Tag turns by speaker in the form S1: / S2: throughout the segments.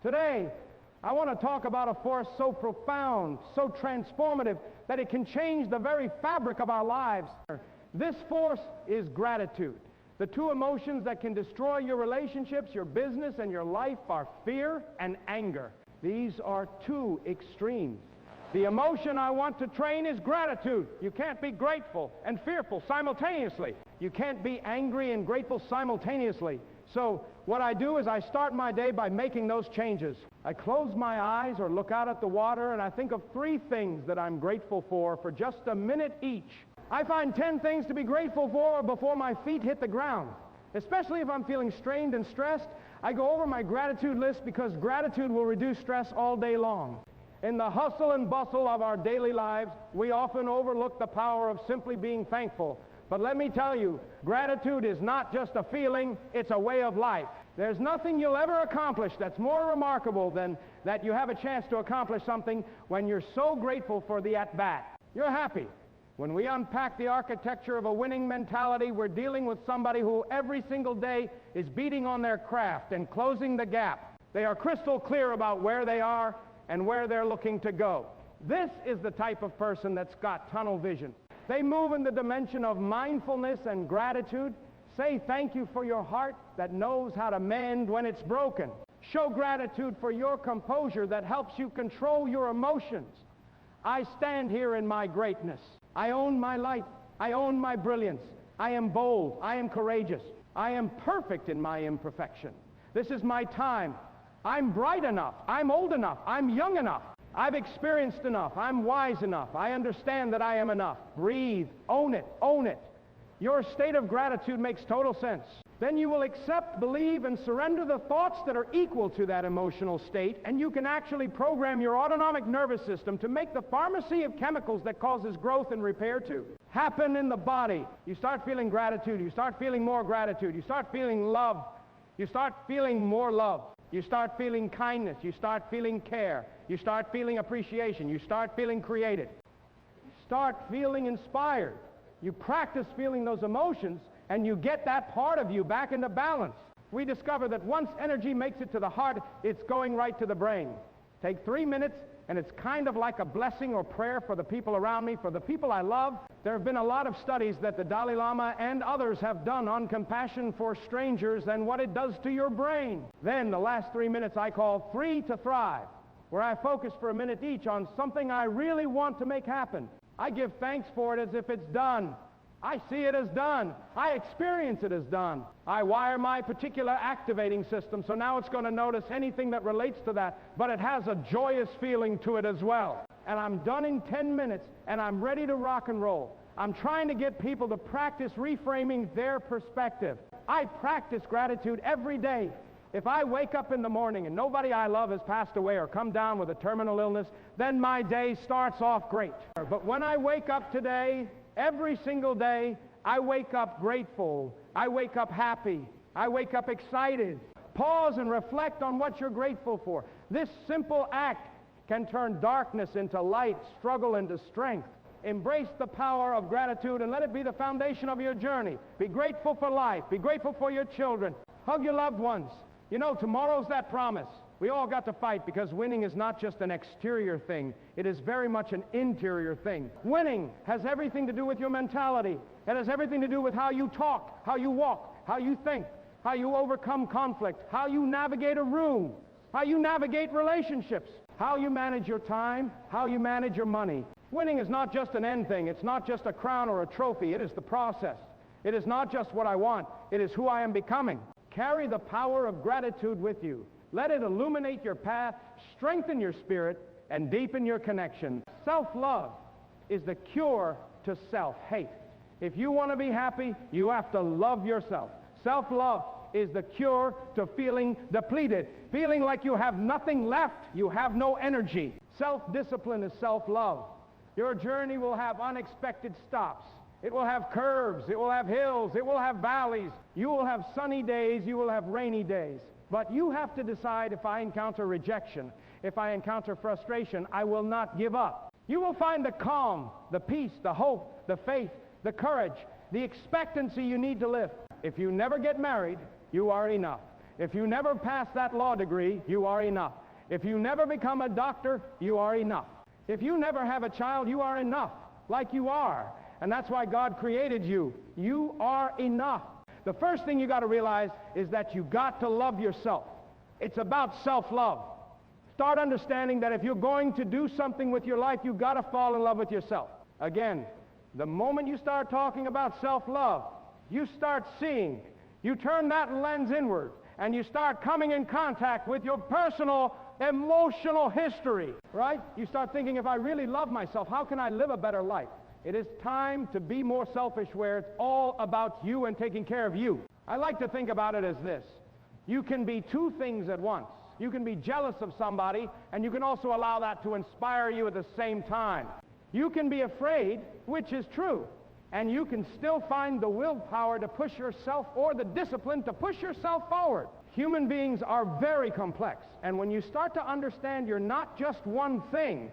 S1: Today, I want to talk about a force so profound, so transformative, that it can change the very fabric of our lives. This force is gratitude. The two emotions that can destroy your relationships, your business, and your life are fear and anger. These are two extremes. The emotion I want to train is gratitude. You can't be grateful and fearful simultaneously. You can't be angry and grateful simultaneously. So what I do is I start my day by making those changes. I close my eyes or look out at the water and I think of 3 things that I'm grateful for just a minute each. I find 10 things to be grateful for before my feet hit the ground. Especially if I'm feeling strained and stressed, I go over my gratitude list because gratitude will reduce stress all day long. In the hustle and bustle of our daily lives, we often overlook the power of simply being thankful. But let me tell you, gratitude is not just a feeling, it's a way of life. There's nothing you'll ever accomplish that's more remarkable than that you have a chance to accomplish something when you're so grateful for the at-bat. You're happy. When we unpack the architecture of a winning mentality, we're dealing with somebody who every single day is beating on their craft and closing the gap. They are crystal clear about where they are and where they're looking to go. This is the type of person that's got tunnel vision. They move in the dimension of mindfulness and gratitude. Say thank you for your heart that knows how to mend when it's broken. Show gratitude for your composure that helps you control your emotions. I stand here in my greatness. I own my light. I own my brilliance. I am bold. I am courageous. I am perfect in my imperfection. This is my time. I'm bright enough. I'm old enough. I'm young enough. I've experienced enough. I'm wise enough. I understand that I am enough. Breathe. Own it. Own it. Your state of gratitude makes total sense. Then you will accept, believe, and surrender the thoughts that are equal to that emotional state, and you can actually program your autonomic nervous system to make the pharmacy of chemicals that causes growth and repair to happen in the body. You start feeling gratitude. You start feeling more gratitude. You start feeling love. You start feeling more love. You start feeling kindness. You start feeling care. You start feeling appreciation. You start feeling created. You start feeling inspired. You practice feeling those emotions, and you get that part of you back into balance. We discover that once energy makes it to the heart, it's going right to the brain. Take 3 minutes, and it's kind of like a blessing or prayer for the people around me, for the people I love. There have been a lot of studies that the Dalai Lama and others have done on compassion for strangers and what it does to your brain. Then the last 3 minutes I call 3 to Thrive, where I focus for a minute each on something I really want to make happen. I give thanks for it as if it's done. I see it as done. I experience it as done. I wire my particular activating system, so now it's going to notice anything that relates to that, but it has a joyous feeling to it as well. And I'm done in 10 minutes, and I'm ready to rock and roll. I'm trying to get people to practice reframing their perspective. I practice gratitude every day. If I wake up in the morning and nobody I love has passed away or come down with a terminal illness, then my day starts off great. But when I wake up today, every single day, I wake up grateful. I wake up happy. I wake up excited. Pause and reflect on what you're grateful for. This simple act can turn darkness into light, struggle into strength. Embrace the power of gratitude and let it be the foundation of your journey. Be grateful for life. Be grateful for your children. Hug your loved ones. You know, tomorrow's that promise. We all got to fight because winning is not just an exterior thing. It is very much an interior thing. Winning has everything to do with your mentality. It has everything to do with how you talk, how you walk, how you think, how you overcome conflict, how you navigate a room, how you navigate relationships, how you manage your time, how you manage your money. Winning is not just an end thing. It's not just a crown or a trophy. It is the process. It is not just what I want. It is who I am becoming. Carry the power of gratitude with you. Let it illuminate your path, strengthen your spirit, and deepen your connection. Self-love is the cure to self-hate. If you want to be happy, you have to love yourself. Self-love is the cure to feeling depleted, feeling like you have nothing left, you have no energy. Self-discipline is self-love. Your journey will have unexpected stops. It will have curves, it will have hills, it will have valleys. You will have sunny days, you will have rainy days. But you have to decide, if I encounter rejection, if I encounter frustration, I will not give up. You will find the calm, the peace, the hope, the faith, the courage, the expectancy you need to live. If you never get married, you are enough. If you never pass that law degree, you are enough. If you never become a doctor, you are enough. If you never have a child, you are enough, like you are. And that's why God created you. You are enough. The first thing you got to realize is that you got to love yourself. It's about self-love. Start understanding that if you're going to do something with your life, you've got to fall in love with yourself. Again, the moment you start talking about self-love, you start seeing, you turn that lens inward, and you start coming in contact with your personal emotional history, right? You start thinking, if I really love myself, how can I live a better life? It is time to be more selfish, where it's all about you and taking care of you. I like to think about it as this. You can be two things at once. You can be jealous of somebody, and you can also allow that to inspire you at the same time. You can be afraid, which is true, and you can still find the willpower to push yourself, or the discipline to push yourself forward. Human beings are very complex, and when you start to understand you're not just one thing,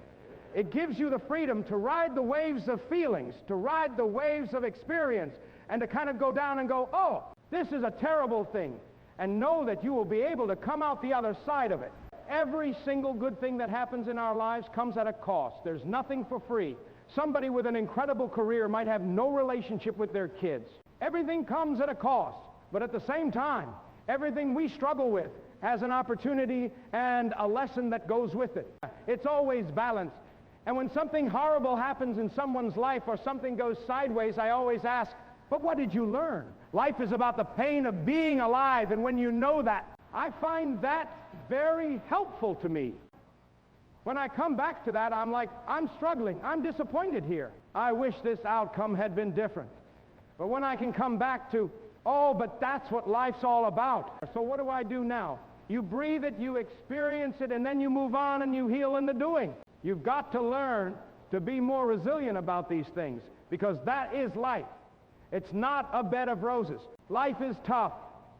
S1: it gives you the freedom to ride the waves of feelings, to ride the waves of experience, and to kind of go down and go, oh, this is a terrible thing, and know that you will be able to come out the other side of it. Every single good thing that happens in our lives comes at a cost. There's nothing for free. Somebody with an incredible career might have no relationship with their kids. Everything comes at a cost, but at the same time, everything we struggle with has an opportunity and a lesson that goes with it. It's always balanced. And when something horrible happens in someone's life or something goes sideways, I always ask, but what did you learn? Life is about the pain of being alive, and when you know that, I find that very helpful to me. When I come back to that, I'm like, I'm struggling. I'm disappointed here. I wish this outcome had been different. But when I can come back to, oh, but that's what life's all about. So what do I do now? You breathe it, you experience it, and then you move on and you heal in the doing. You've got to learn to be more resilient about these things, because that is life. It's not a bed of roses. Life is tough,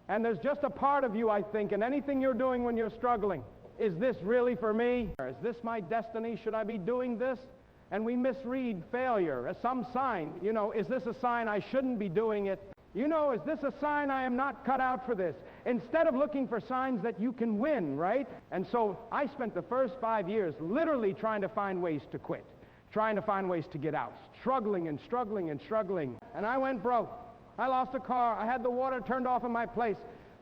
S1: and there's just a part of you, I think, in anything you're doing when you're struggling. Is this really for me? Is this my destiny? Should I be doing this? And we misread failure as some sign. You know, is this a sign I shouldn't be doing it? You know, is this a sign I am not cut out for this? Instead of looking for signs that you can win, right? And so I spent the first 5 years literally trying to find ways to quit, trying to find ways to get out, struggling and struggling and struggling. And I went broke. I lost a car. I had the water turned off in my place.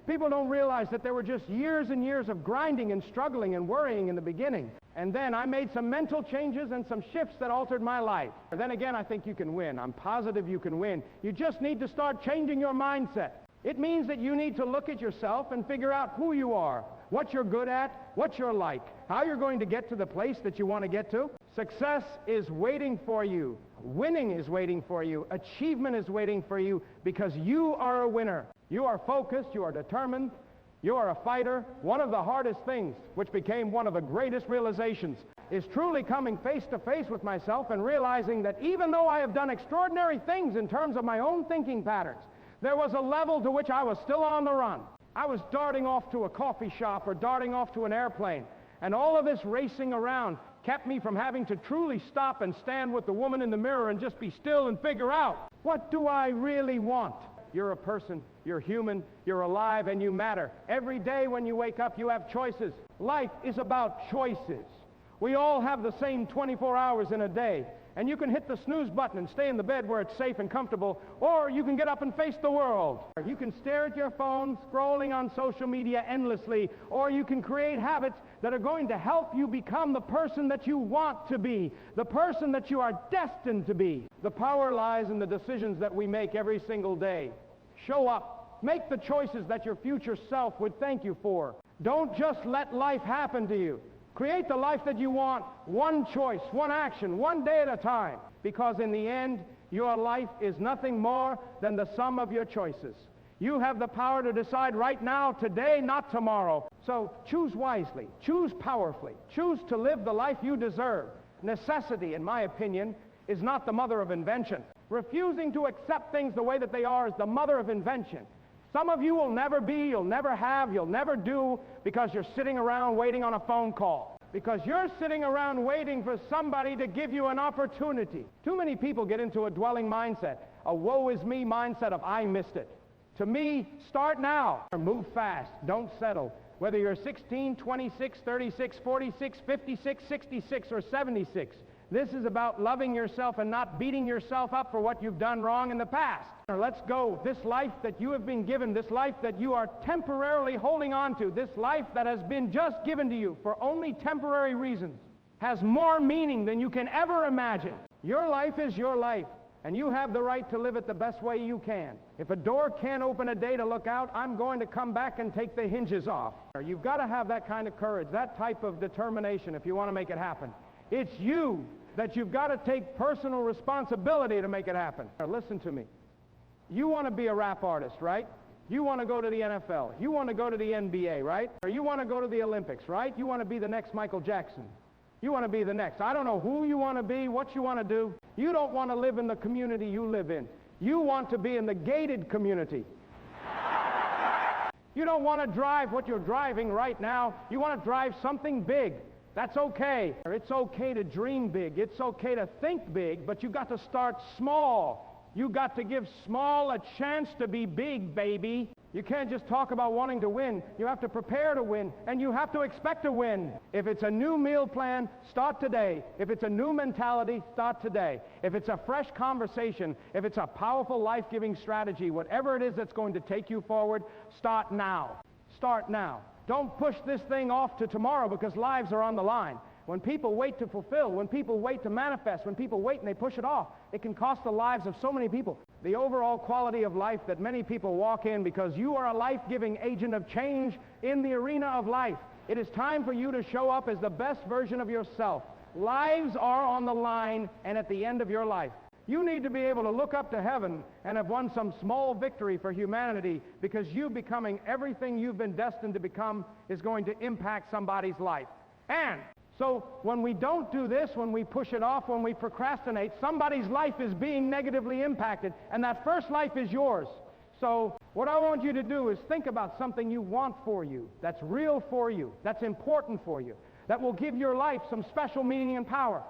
S1: People don't realize that there were just years and years of grinding and struggling and worrying in the beginning. And then I made some mental changes and some shifts that altered my life. Then again, I think you can win. I'm positive you can win. You just need to start changing your mindset. It means that you need to look at yourself and figure out who you are, what you're good at, what you're like, how you're going to get to the place that you want to get to. Success is waiting for you. Winning is waiting for you. Achievement is waiting for you, because you are a winner. You are focused. You are determined. You are a fighter. One of the hardest things, which became one of the greatest realizations, is truly coming face to face with myself and realizing that even though I have done extraordinary things in terms of my own thinking patterns, there was a level to which I was still on the run. I was darting off to a coffee shop or darting off to an airplane, and all of this racing around kept me from having to truly stop and stand with the woman in the mirror and just be still and figure out, what do I really want? You're a person, you're human, you're alive, and you matter. Every day when you wake up, you have choices. Life is about choices. We all have the same 24 hours in a day, and you can hit the snooze button and stay in the bed where it's safe and comfortable, or you can get up and face the world. You can stare at your phone, scrolling on social media endlessly, or you can create habits that are going to help you become the person that you want to be, the person that you are destined to be. The power lies in the decisions that we make every single day. Show up. Make the choices that your future self would thank you for. Don't just let life happen to you. Create the life that you want, one choice, one action, one day at a time. Because in the end, your life is nothing more than the sum of your choices. You have the power to decide right now, today, not tomorrow. So choose wisely, choose powerfully, choose to live the life you deserve. Necessity, in my opinion, is not the mother of invention. Refusing to accept things the way that they are is the mother of invention. Some of you will never be, you'll never have, you'll never do, because you're sitting around waiting on a phone call. Because you're sitting around waiting for somebody to give you an opportunity. Too many people get into a dwelling mindset, a woe is me mindset of I missed it. To me, start now. Move fast. Don't settle. Whether you're 16, 26, 36, 46, 56, 66, or 76, this is about loving yourself and not beating yourself up for what you've done wrong in the past. Let's go. This life that you have been given, this life that you are temporarily holding on to, this life that has been just given to you for only temporary reasons, has more meaning than you can ever imagine. Your life is your life, and you have the right to live it the best way you can. If a door can't open a day to look out, I'm going to come back and take the hinges off. You've got to have that kind of courage, that type of determination if you want to make it happen. It's you that you've got to take personal responsibility to make it happen. Now, listen to me. You want to be a rap artist, right? You want to go to the NFL. You want to go to the NBA, right? Or you want to go to the Olympics, right? You want to be the next Michael Jackson. You want to be the next. I don't know who you want to be, what you want to do. You don't want to live in the community you live in. You want to be in the gated community. You don't want to drive what you're driving right now. You want to drive something big. That's okay. It's okay to dream big. It's okay to think big, but you've got to start small. You've got to give small a chance to be big, baby. You can't just talk about wanting to win. You have to prepare to win, and you have to expect to win. If it's a new meal plan, start today. If it's a new mentality, start today. If it's a fresh conversation, if it's a powerful life-giving strategy, whatever it is that's going to take you forward, start now. Start now. Don't push this thing off to tomorrow because lives are on the line. When people wait to fulfill, when people wait to manifest, when people wait and they push it off, it can cost the lives of so many people. The overall quality of life that many people walk in because you are a life-giving agent of change in the arena of life. It is time for you to show up as the best version of yourself. Lives are on the line and at the end of your life. You need to be able to look up to heaven and have won some small victory for humanity because you becoming everything you've been destined to become is going to impact somebody's life. And so when we don't do this, when we push it off, when we procrastinate, somebody's life is being negatively impacted, and that first life is yours. So what I want you to do is think about something you want for you, that's real for you, that's important for you, that will give your life some special meaning and power.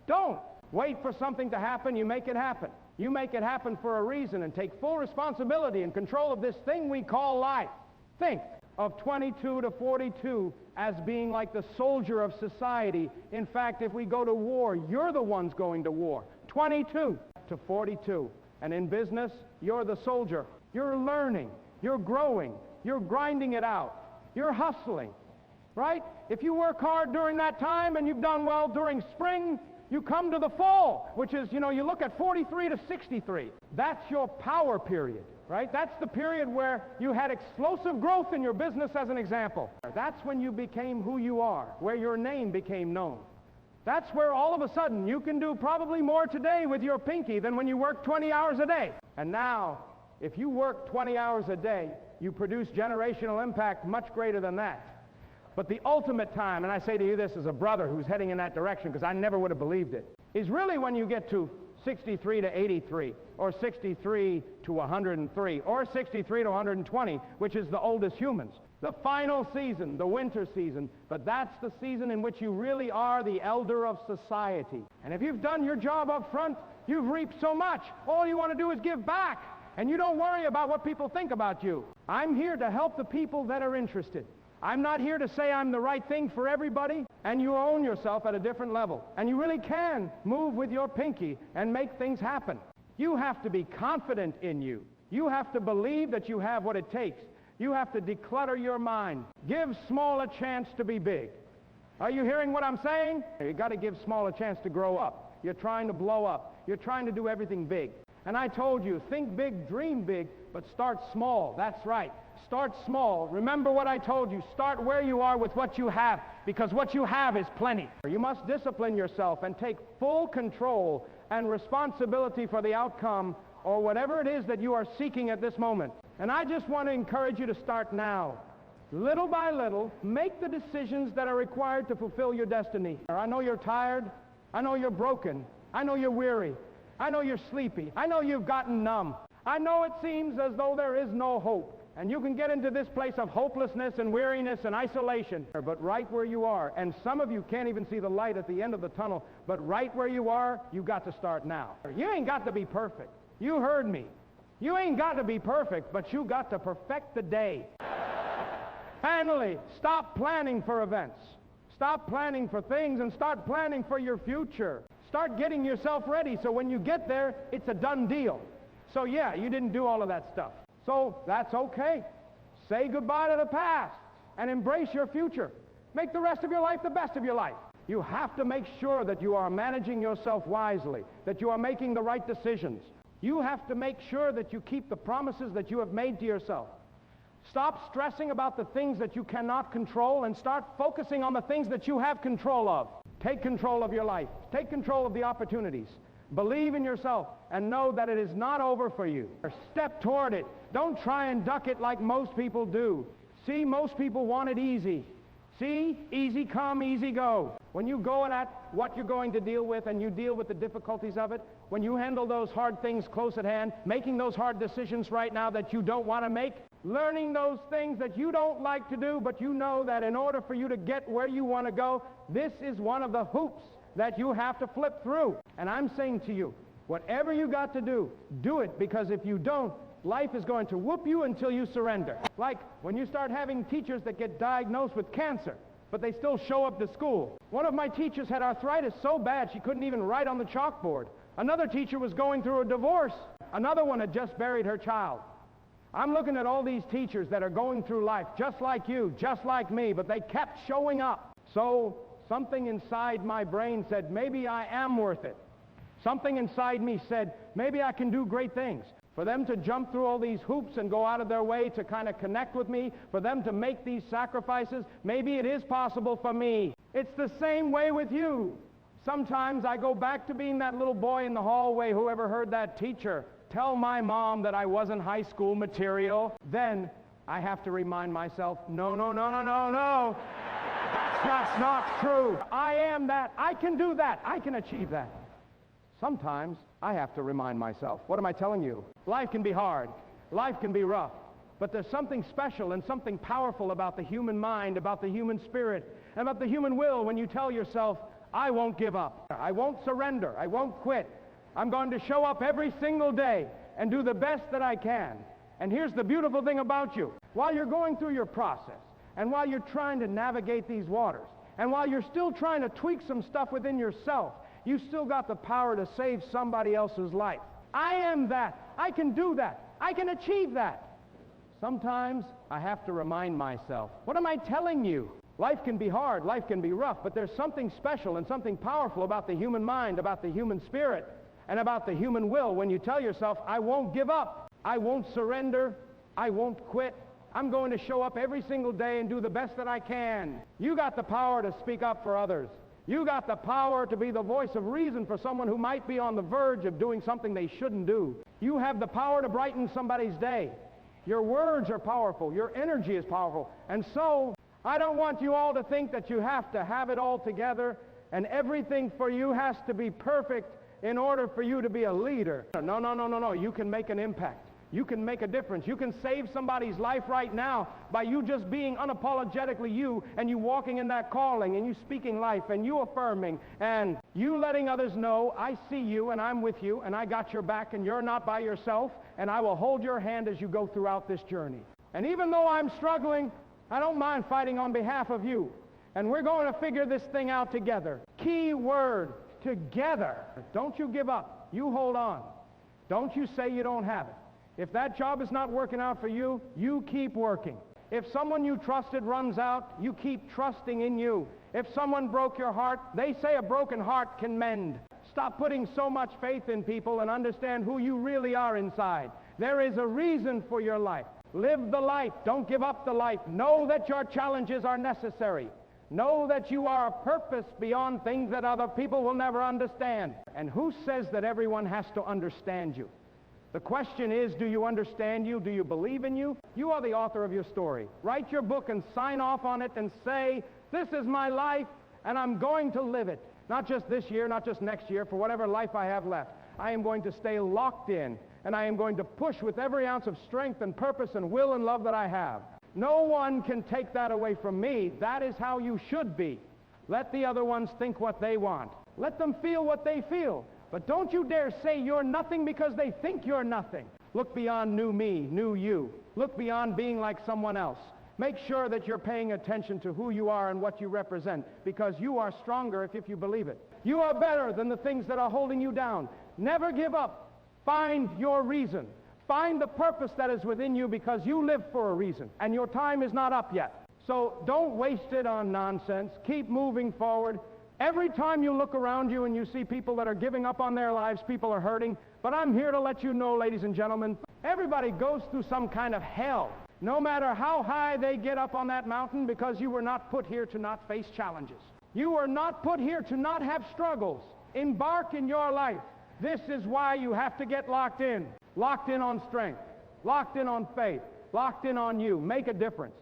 S1: Don't wait for something to happen. You make it happen. You make it happen for a reason and take full responsibility and control of this thing we call life. Think of 22 to 42 as being like the soldier of society. In fact, if we go to war, you're the ones going to war. 22 to 42. And in business, you're the soldier. You're learning. You're growing. You're grinding it out. You're hustling. Right? If you work hard during that time and you've done well during spring, you come to the fall, which is, you look at 43 to 63. That's your power period. Right? That's the period where you had explosive growth in your business, as an example. That's when you became who you are, where your name became known. That's where all of a sudden you can do probably more today with your pinky than when you work 20 hours a day. And now, if you work 20 hours a day, you produce generational impact much greater than that. But the ultimate time, and I say to you this as a brother who's heading in that direction because I never would have believed it, is really when you get to 63 to 83, or 63 to 103, or 63 to 120, which is the oldest humans. The final season, the winter season, but that's the season in which you really are the elder of society. And if you've done your job up front, you've reaped so much. All you want to do is give back, and you don't worry about what people think about you. I'm here to help the people that are interested. I'm not here to say I'm the right thing for everybody, and you own yourself at a different level. And you really can move with your pinky and make things happen. You have to be confident in you. You have to believe that you have what it takes. You have to declutter your mind. Give small a chance to be big. Are you hearing what I'm saying? You've got to give small a chance to grow up. You're trying to blow up. You're trying to do everything big. And I told you, think big, dream big, but start small. That's right. Start small. Remember what I told you. Start where you are with what you have, because what you have is plenty. You must discipline yourself and take full control and responsibility for the outcome or whatever it is that you are seeking at this moment. And I just want to encourage you to start now. Little by little, make the decisions that are required to fulfill your destiny. I know you're tired. I know you're broken. I know you're weary. I know you're sleepy. I know you've gotten numb. I know it seems as though there is no hope. And you can get into this place of hopelessness and weariness and isolation. But right where you are, and some of you can't even see the light at the end of the tunnel, but right where you are, you've got to start now. You ain't got to be perfect. You heard me. You ain't got to be perfect, but you got to perfect the day. Finally, stop planning for events. Stop planning for things and start planning for your future. Start getting yourself ready so when you get there, it's a done deal. So yeah, you didn't do all of that stuff. So that's okay. Say goodbye to the past and embrace your future. Make the rest of your life the best of your life. You have to make sure that you are managing yourself wisely, that you are making the right decisions. You have to make sure that you keep the promises that you have made to yourself. Stop stressing about the things that you cannot control and start focusing on the things that you have control of. Take control of your life. Take control of the opportunities. Believe in yourself and know that it is not over for you. Step toward it. Don't try and duck it like most people do. See, most people want it easy. See, easy come, easy go. When you go at what you're going to deal with and you deal with the difficulties of it, when you handle those hard things close at hand, making those hard decisions right now that you don't want to make, learning those things that you don't like to do, but you know that in order for you to get where you want to go, this is one of the hoops that you have to flip through. And I'm saying to you, whatever you got to do, do it, because if you don't, life is going to whoop you until you surrender. Like when you start having teachers that get diagnosed with cancer, but they still show up to school. One of my teachers had arthritis so bad she couldn't even write on the chalkboard. Another teacher was going through a divorce. Another one had just buried her child. I'm looking at all these teachers that are going through life just like you, just like me, but they kept showing up. So something inside my brain said, maybe I am worth it. Something inside me said, maybe I can do great things. For them to jump through all these hoops and go out of their way to kind of connect with me, for them to make these sacrifices, maybe it is possible for me. It's the same way with you. Sometimes I go back to being that little boy in the hallway, whoever heard that teacher tell my mom that I wasn't high school material. Then I have to remind myself, no. That's not true. I am that. I can do that. I can achieve that. Sometimes I have to remind myself. What am I telling you? Life can be hard. Life can be rough. But there's something special and something powerful about the human mind, about the human spirit, and about the human will when you tell yourself, I won't give up. I won't surrender. I won't quit. I'm going to show up every single day and do the best that I can. And here's the beautiful thing about you. While you're going through your process, and while you're trying to navigate these waters, and while you're still trying to tweak some stuff within yourself, you still got the power to save somebody else's life. I am that. I can do that. I can achieve that. Sometimes I have to remind myself, what am I telling you? Life can be hard, life can be rough, but there's something special and something powerful about the human mind, about the human spirit, and about the human will when you tell yourself, I won't give up. I won't surrender. I won't quit. I'm going to show up every single day and do the best that I can. You got the power to speak up for others. You got the power to be the voice of reason for someone who might be on the verge of doing something they shouldn't do. You have the power to brighten somebody's day. Your words are powerful. Your energy is powerful. And so, I don't want you all to think that you have to have it all together and everything for you has to be perfect in order for you to be a leader. No. You can make an impact. You can make a difference. You can save somebody's life right now by you just being unapologetically you and you walking in that calling and you speaking life and you affirming and you letting others know, I see you and I'm with you and I got your back and you're not by yourself and I will hold your hand as you go throughout this journey. And even though I'm struggling, I don't mind fighting on behalf of you. And we're going to figure this thing out together. Key word, together. Don't you give up. You hold on. Don't you say you don't have it. If that job is not working out for you, you keep working. If someone you trusted runs out, you keep trusting in you. If someone broke your heart, they say a broken heart can mend. Stop putting so much faith in people and understand who you really are inside. There is a reason for your life. Live the life. Don't give up the life. Know that your challenges are necessary. Know that you are a purpose beyond things that other people will never understand. And who says that everyone has to understand you? The question is, do you understand you? Do you believe in you? You are the author of your story. Write your book and sign off on it and say, this is my life and I'm going to live it. Not just this year, not just next year, for whatever life I have left. I am going to stay locked in and I am going to push with every ounce of strength and purpose and will and love that I have. No one can take that away from me. That is how you should be. Let the other ones think what they want. Let them feel what they feel. But don't you dare say you're nothing because they think you're nothing. Look beyond new me, new you. Look beyond being like someone else. Make sure that you're paying attention to who you are and what you represent, because you are stronger if you believe it. You are better than the things that are holding you down. Never give up. Find your reason. Find the purpose that is within you, because you live for a reason, and your time is not up yet. So don't waste it on nonsense. Keep moving forward. Every time you look around you and you see people that are giving up on their lives, people are hurting. But I'm here to let you know, ladies and gentlemen, everybody goes through some kind of hell, no matter how high they get up on that mountain, because you were not put here to not face challenges. You were not put here to not have struggles. Embark in your life. This is why you have to get locked in on strength, locked in on faith, locked in on you. Make a difference.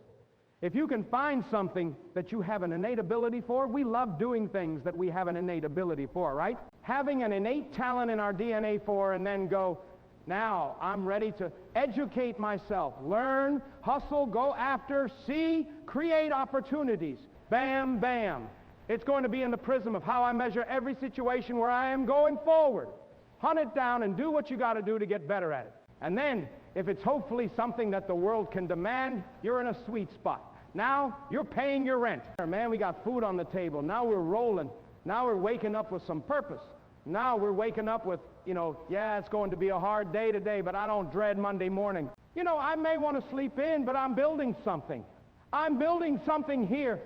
S1: If you can find something that you have an innate ability for, we love doing things that we have an innate ability for, right? Having an innate talent in our DNA for, and then go, now I'm ready to educate myself, learn, hustle, go after, see, create opportunities. Bam, bam. It's going to be in the prism of how I measure every situation where I am going forward. Hunt it down and do what you got to do to get better at it. And then, if it's hopefully something that the world can demand, you're in a sweet spot. Now, you're paying your rent. Man, we got food on the table. Now we're rolling. Now we're waking up with some purpose. Now we're waking up with, yeah, it's going to be a hard day today, but I don't dread Monday morning. I may want to sleep in, but I'm building something. I'm building something here.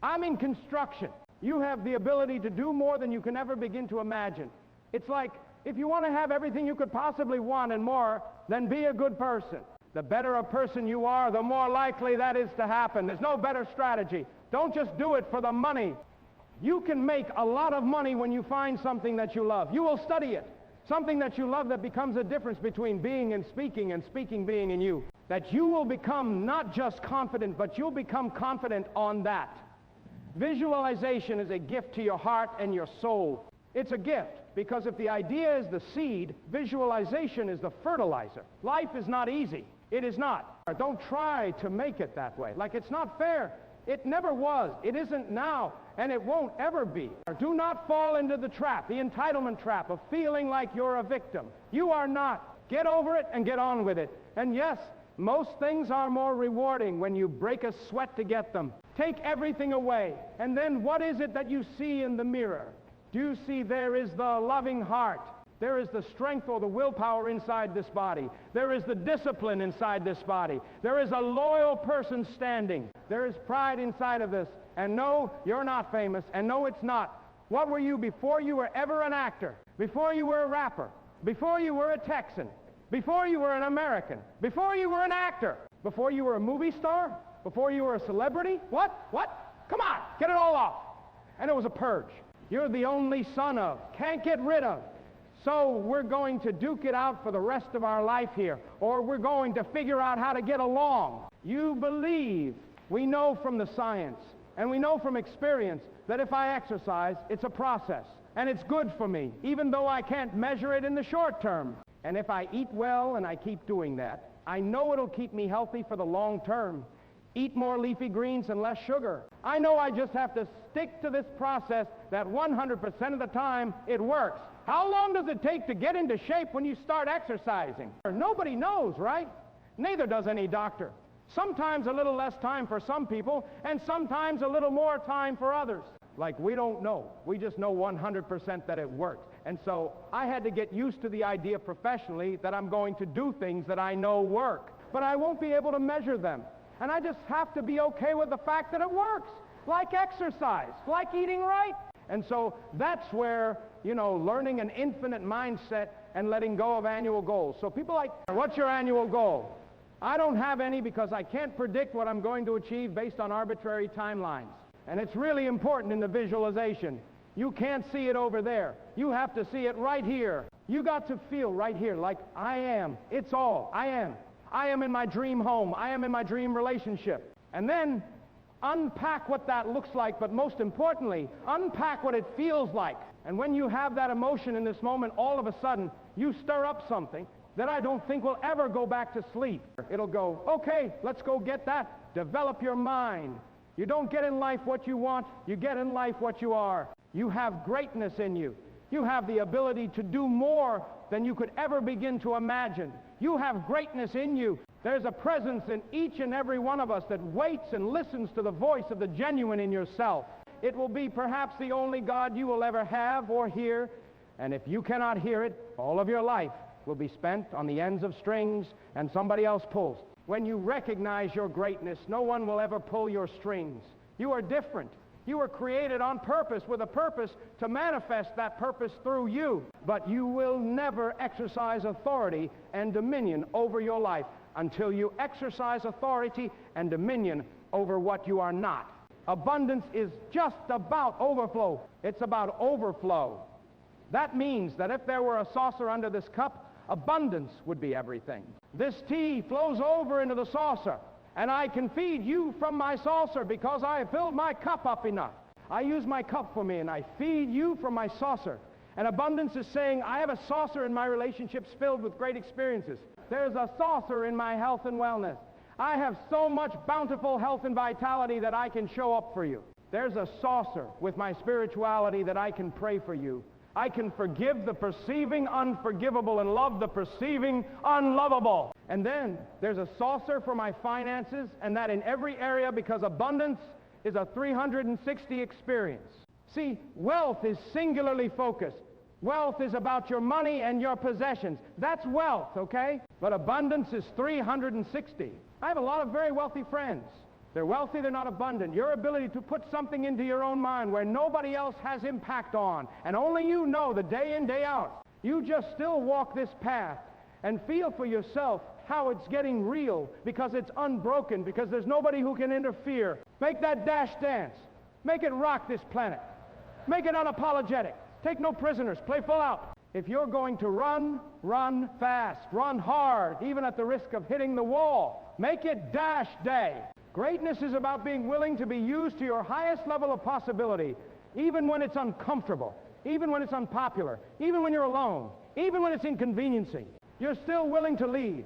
S1: I'm in construction. You have the ability to do more than you can ever begin to imagine. It's like, if you want to have everything you could possibly want and more, then be a good person. The better a person you are, the more likely that is to happen. There's no better strategy. Don't just do it for the money. You can make a lot of money when you find something that you love. You will study it. Something that you love that becomes a difference between being and speaking being in you. That you will become not just confident, but you'll become confident on that. Visualization is a gift to your heart and your soul. It's a gift, because if the idea is the seed, visualization is the fertilizer. Life is not easy. It is not. Don't try to make it that way. Like, it's not fair. It never was. It isn't now, and it won't ever be. Do not fall into the trap, the entitlement trap of feeling like you're a victim. You are not. Get over it and get on with it. And yes, most things are more rewarding when you break a sweat to get them. Take everything away, and then what is it that you see in the mirror? Do you see there is the loving heart? There is the strength or the willpower inside this body. There is the discipline inside this body. There is a loyal person standing. There is pride inside of this. And no, you're not famous. And no, it's not. What were you before you were ever an actor? Before you were a rapper? Before you were a Texan? Before you were an American? Before you were an actor? Before you were a movie star? Before you were a celebrity? What? Come on, get it all off. And it was a purge. You're the only son of, can't get rid of. So we're going to duke it out for the rest of our life here, or we're going to figure out how to get along. You believe. We know from the science, and we know from experience, that if I exercise, it's a process, and it's good for me, even though I can't measure it in the short term. And if I eat well and I keep doing that, I know it'll keep me healthy for the long term. Eat more leafy greens and less sugar. I know I just have to stick to this process that 100% of the time it works. How long does it take to get into shape when you start exercising? Nobody knows, right? Neither does any doctor. Sometimes a little less time for some people, and sometimes a little more time for others. Like, we don't know. We just know 100% that it works. And so I had to get used to the idea professionally that I'm going to do things that I know work, but I won't be able to measure them. And I just have to be okay with the fact that it works, like exercise, like eating right. And so that's where, learning an infinite mindset and letting go of annual goals. So people like, what's your annual goal? I don't have any, because I can't predict what I'm going to achieve based on arbitrary timelines. And it's really important in the visualization. You can't see it over there. You have to see it right here. You got to feel right here, like I am. It's all. I am. I am in my dream home. I am in my dream relationship. And then unpack what that looks like, but most importantly, unpack what it feels like. And when you have that emotion in this moment, all of a sudden, you stir up something that I don't think will ever go back to sleep. It'll go, okay, let's go get that. Develop your mind. You don't get in life what you want, you get in life what you are. You have greatness in you. You have the ability to do more than you could ever begin to imagine. You have greatness in you. There's a presence in each and every one of us that waits and listens to the voice of the genuine in yourself. It will be perhaps the only God you will ever have or hear, and if you cannot hear it, all of your life will be spent on the ends of strings and somebody else pulls. When you recognize your greatness, no one will ever pull your strings. You are different. You were created on purpose, with a purpose to manifest that purpose through you. But you will never exercise authority and dominion over your life until you exercise authority and dominion over what you are not. Abundance is just about overflow. It's about overflow. That means that if there were a saucer under this cup, abundance would be everything. This tea flows over into the saucer, and I can feed you from my saucer because I have filled my cup up enough. I use my cup for me, and I feed you from my saucer. And abundance is saying, I have a saucer in my relationships filled with great experiences. There's a saucer in my health and wellness. I have so much bountiful health and vitality that I can show up for you. There's a saucer with my spirituality that I can pray for you. I can forgive the perceiving unforgivable and love the perceiving unlovable. And then there's a saucer for my finances, and that in every area, because abundance is a 360 experience. See, wealth is singularly focused. Wealth is about your money and your possessions. That's wealth, okay? But abundance is 360. I have a lot of very wealthy friends. They're wealthy, they're not abundant. Your ability to put something into your own mind where nobody else has impact on, and only you know the day in, day out. You just still walk this path and feel for yourself how it's getting real, because it's unbroken, because there's nobody who can interfere. Make that dash dance. Make it rock this planet. Make it unapologetic. Take no prisoners. Play full out. If you're going to run, run fast. Run hard, even at the risk of hitting the wall. Make it dash day. Greatness is about being willing to be used to your highest level of possibility, even when it's uncomfortable, even when it's unpopular, even when you're alone, even when it's inconveniencing. You're still willing to lead.